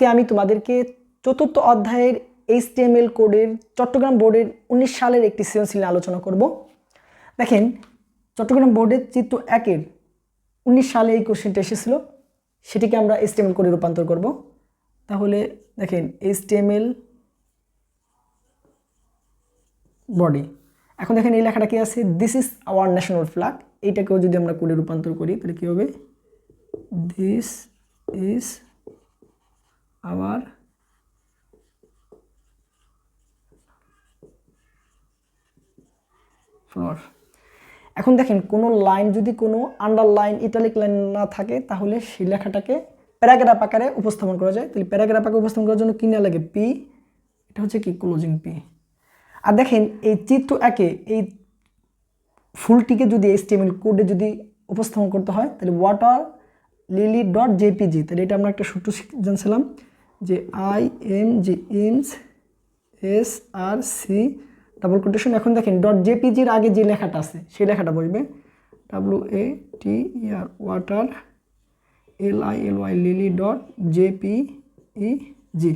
আজকে আমি তোমাদেরকে চতুর্থ অধ্যায়ের HTML কোডের চট্টগ্রাম বোর্ডের 19 সালের একটি সৃজনশীল নিয়ে আলোচনা করব। দেখেন চট্টগ্রাম বোর্ডের চিত্র 1-এর 19 সালে এই কোশ্চেনটা এসেছিল, সেটিকে আমরা HTML কোডে রূপান্তর করব। তাহলে দেখেন HTML বডি, এখন দেখেন এই লেখাটা কি আছে, this is our national flag. এইটাকেও যদি আমরা কোডে রূপান্তর করি তাহলে কি হবে, দিস ইজ আওয়ার ফ্লোর। এখন দেখেন কোনো লাইন যদি কোনো আন্ডারলাইন ইটালিক লাইন না থাকে তাহলে সেই লেখাটাকে প্যারাগ্রাফ আকারে উপস্থাপন করা যায়। তাহলে প্যারাগ্রাফ আকারে উপস্থাপন করার জন্য কি না লাগে, পি, এটা হচ্ছে কি ক্লোজিং পি। আর দেখেন এই চিত্র 1-এ এই ফুলটিকে যদি HTML কোডে যদি উপস্থাপন করতে হয় তাহলে ওয়াটার লিলি ডট জেপিজি, তাহলে এটা আমরা একটা সূত্র জানছিলাম যে IMG ডাবল কোটেশন। এখন দেখেন ডট জেপিজির আগে যে লেখাটা আছে সেই লেখাটা বসবে WATER water LILY lily dot JPEG.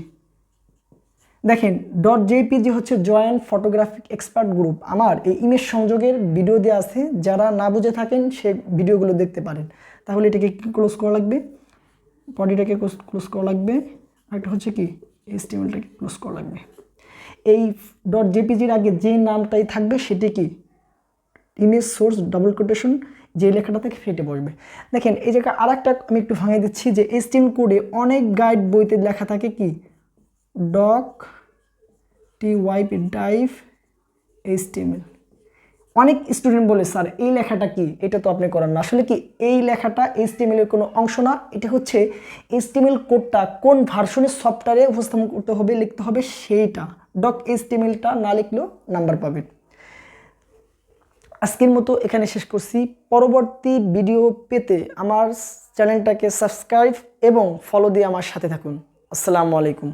দেখেন ডট জেপিজি হচ্ছে জয়েন্ট ফটোগ্রাফিক এক্সপার্ট গ্রুপ। আমার এই ইমেজ সংযোগের ভিডিও দেওয়া আছে, যারা না বুঝে থাকেন সেই ভিডিওগুলো দেখতে পারেন। তাহলে এটাকে ক্লোজ করা লাগবে, বডিটাকে ক্লোজ করা লাগবে, আর একটা হচ্ছে কি HTMLটাকে ক্লোজ করা লাগবে। এই ডট জেপিজির আগে যে নামটাই থাকবে সেটি কি ইমেজ সোর্স ডাবল কোটেশন, যে লেখাটা থেকে ফেটে বসবে। দেখেন এই জায়গায় আর একটা আমি একটু ভাঙিয়ে দিচ্ছি যে HTML কোডে অনেক গাইড বইতে লেখা থাকে কি ডক TYP ডাইভ HTML। অনেক স্টুডেন্ট বলে স্যার এই লেখাটা কি, এটা তো আপনি করেন না। আসলে কি এই লেখাটা HTML এর কোনো অংশ না, এটা হচ্ছে HTML কোডটা কোন ভার্সনের সফটওয়্যারে উপস্থাপন করতে হবে, লিখতে হবে সেইটা। ডক HTMLটা না লিখলেও নাম্বার পাবেন। আজকের মতো এখানে শেষ করছি। পরবর্তী ভিডিও পেতে আমার চ্যানেলটাকে সাবস্ক্রাইব এবং ফলো দিয়ে আমার সাথে থাকুন। আসসালামু আলাইকুম।